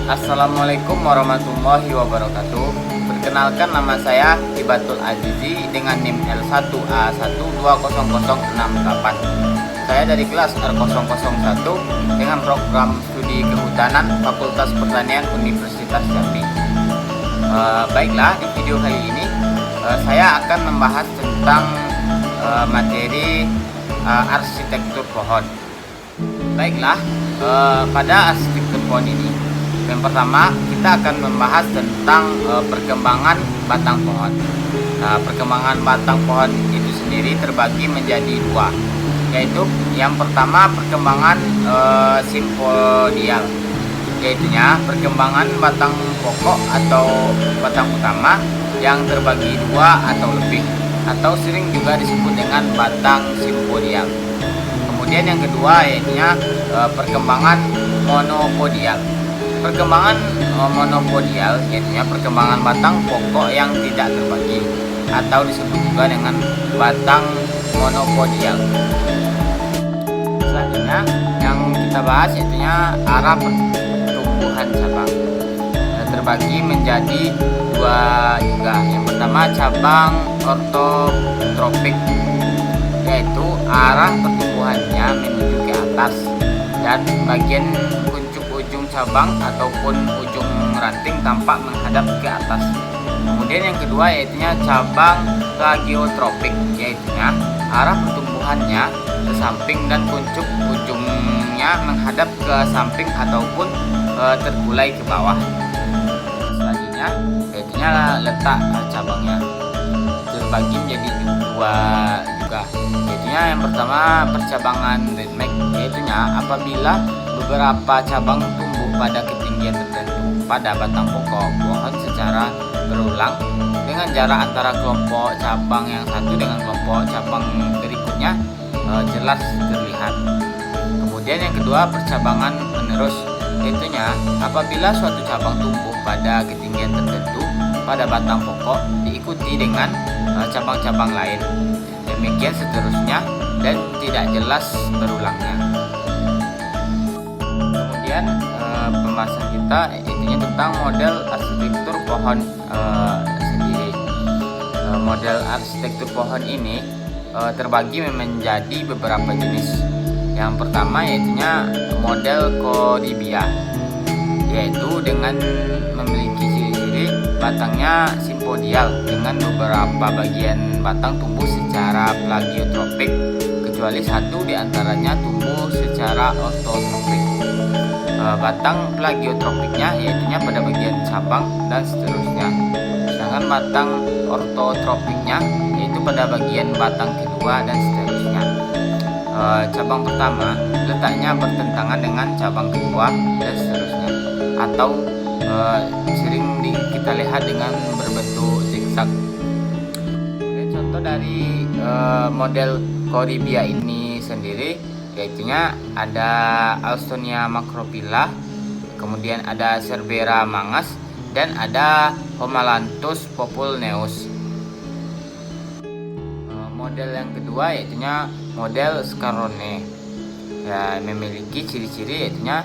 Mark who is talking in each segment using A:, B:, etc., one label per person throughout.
A: Assalamualaikum warahmatullahi wabarakatuh. Perkenalkan, nama saya Hibatul Azizi dengan NIM L1A1200068. Saya dari kelas R001 dengan program studi kehutanan Fakultas Pertanian Universitas Jambi. Baiklah, di video kali ini saya akan membahas tentang materi arsitektur pohon. Baiklah, pada arsitektur pohon ini, yang pertama kita akan membahas tentang perkembangan batang pohon. Nah, perkembangan batang pohon itu sendiri terbagi menjadi dua, yaitu yang pertama perkembangan simpodial, yaitunya perkembangan batang pokok atau batang utama yang terbagi dua atau lebih, atau sering juga disebut dengan batang simpodial. Kemudian yang kedua yaitunya perkembangan monopodial. Perkembangan monopodial yaitunya perkembangan batang pokok yang tidak terbagi, atau disebut juga dengan batang monopodial. Selanjutnya yang kita bahas yaitunya arah pertumbuhan cabang. Terbagi menjadi dua juga. Yang pertama cabang ortotropik, yaitu arah pertumbuhannya menuju ke atas dan bagian ujung cabang ataupun ujung ranting tampak menghadap ke atas. Kemudian yang kedua yaitunya cabang plagiotropik, yaitunya arah pertumbuhannya ke samping dan kuncup ujungnya menghadap ke samping ataupun tergulai ke bawah. Selanjutnya yaitunya letak cabangnya terbagi menjadi dua juga, yaitunya yang pertama percabangan ritmek, yaitunya apabila beberapa cabang tumbuh pada ketinggian tertentu pada batang pokok pohon secara berulang dengan jarak antara kelompok cabang yang satu dengan kelompok cabang berikutnya jelas terlihat. Kemudian yang kedua percabangan menerus, yaitunya apabila suatu cabang tumbuh pada ketinggian tertentu pada batang pokok diikuti dengan cabang-cabang lain, demikian seterusnya dan tidak jelas berulangnya. Kemudian pembahasan kita intinya tentang model arsitektur pohon sendiri. Model arsitektur pohon ini terbagi menjadi beberapa jenis. Yang pertama yaitunya model Corybia, yaitu dengan memiliki ciri-ciri batangnya simpodial dengan beberapa bagian batang tumbuh secara plagiotropik, kecuali satu diantaranya tumbuh secara ortotropik. Batang plagiotropiknya yaitunya pada bagian cabang dan seterusnya, sedangkan batang ortotropiknya yaitu pada bagian batang kedua dan seterusnya. Cabang pertama letaknya bertentangan dengan cabang kedua dan seterusnya, atau sering kita lihat dengan berbentuk zigzag. Contoh dari model Corybia ini sendiri yaitunya ada Alstonia macrophylla, kemudian ada Cerbera mangas, dan ada Homalanthus populneus. Model yang kedua yaitunya model Scarone, ya, memiliki ciri-ciri yaitunya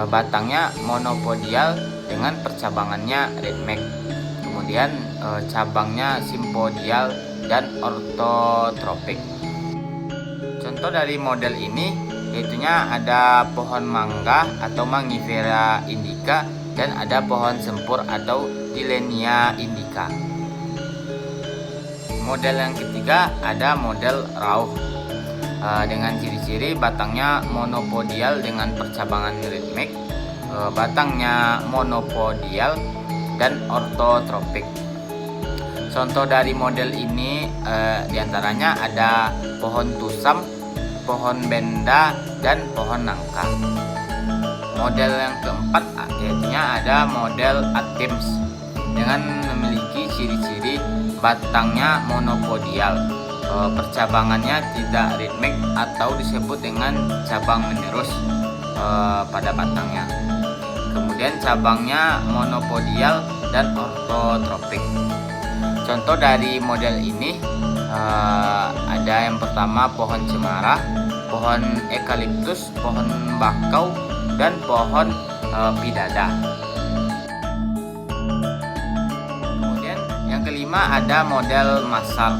A: batangnya monopodial dengan percabangannya ritmek, kemudian cabangnya simpodial dan ortotropik. Contoh dari model ini yaitunya ada pohon mangga atau Mangifera indica dan ada pohon sempur atau Tilenia indica. Model yang ketiga ada model Rauch dengan ciri-ciri batangnya monopodial dengan percabangan ritmek, batangnya monopodial dan ortotropik. Contoh dari model ini diantaranya ada pohon tusam, pohon benda, dan pohon nangka. Model yang keempat yaitunya ada model Atims dengan memiliki ciri-ciri batangnya monopodial, percabangannya tidak ritmek atau disebut dengan cabang menerus pada batangnya. Kemudian cabangnya monopodial dan ortotropik. Contoh dari model ini ada yang pertama pohon cemara, pohon eukaliptus, pohon bakau, dan pohon pidada. Kemudian yang kelima ada model masar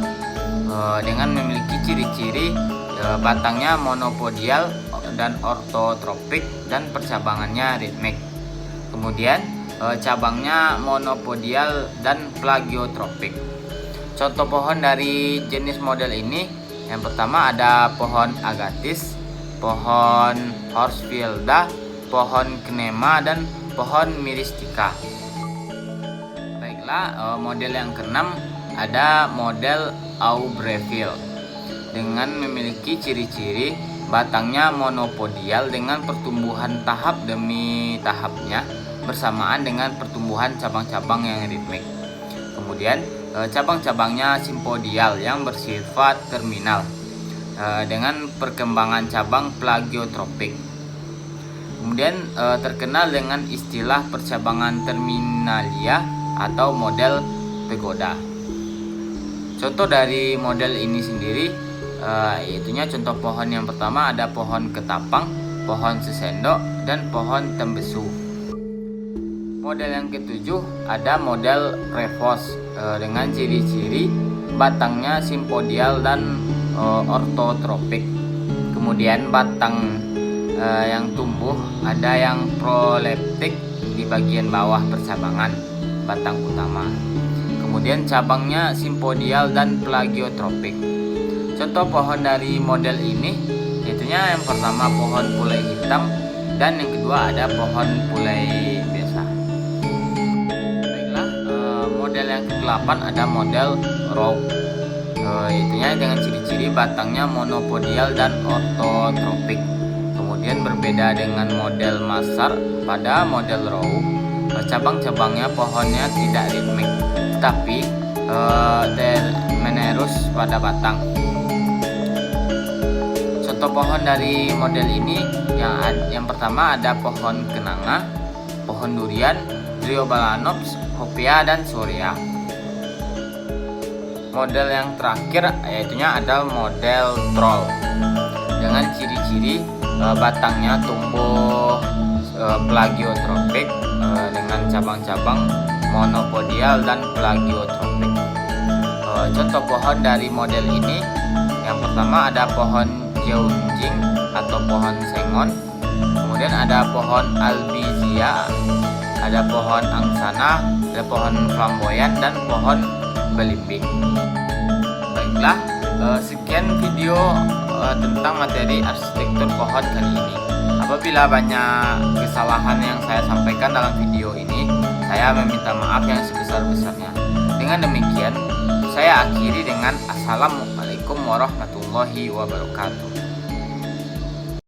A: dengan memiliki ciri-ciri batangnya monopodial dan ortotropik dan percabangannya ritmik. Kemudian cabangnya monopodial dan plagiotropik. Contoh pohon dari jenis model ini, yang pertama ada pohon agatis, pohon Horsfielda, pohon Knema, dan pohon Myristica. Baiklah, model yang keenam ada model Aubreville dengan memiliki ciri-ciri batangnya monopodial dengan pertumbuhan tahap demi tahapnya bersamaan dengan pertumbuhan cabang-cabang yang ritmik. Kemudian cabang-cabangnya simpodial yang bersifat terminal dengan perkembangan cabang plagiotropik. Kemudian terkenal dengan istilah percabangan terminalia atau model pagoda. Contoh dari model ini sendiri yaitunya contoh pohon yang pertama ada pohon ketapang, pohon sesendok, dan pohon tembesu. Model yang ketujuh ada model Revos dengan ciri-ciri batangnya simpodial dan ortotropik. Kemudian batang yang tumbuh ada yang proleptik di bagian bawah percabangan batang utama. Kemudian cabangnya simpodial dan plagiotropik. Contoh pohon dari model ini yaitunya yang pertama pohon pulai hitam dan yang kedua ada pohon pulai biasa. Baiklah, model yang ke-8 ada model Row. Yaitunya dengan ciri-ciri batangnya monopodial dan ortotropik. Kemudian berbeda dengan model masar, pada model Row cabang-cabangnya pohonnya tidak ritmik tapi menerus pada batang. Contoh pohon dari model ini yang pertama ada pohon kenanga, pohon durian, Dryobalanops, Hopea, dan Sorea. Model yang terakhir yaitunya ada model Troll dengan ciri-ciri batangnya tumbuh plagiotropik dengan cabang-cabang monopodial dan plagiotropik. Contoh pohon dari model ini yang pertama ada pohon jeunjing atau pohon sengon, kemudian ada pohon albizia, ada pohon angsana, ada pohon flamboyan, dan pohon belimbing. Baiklah, sekian video tentang materi arsitektur pohon kali ini. Apabila banyak kesalahan yang saya sampaikan dalam video ini, saya meminta maaf yang sebesar-besarnya. Dengan demikian, saya akhiri dengan Assalamualaikum warahmatullahi wabarakatuh.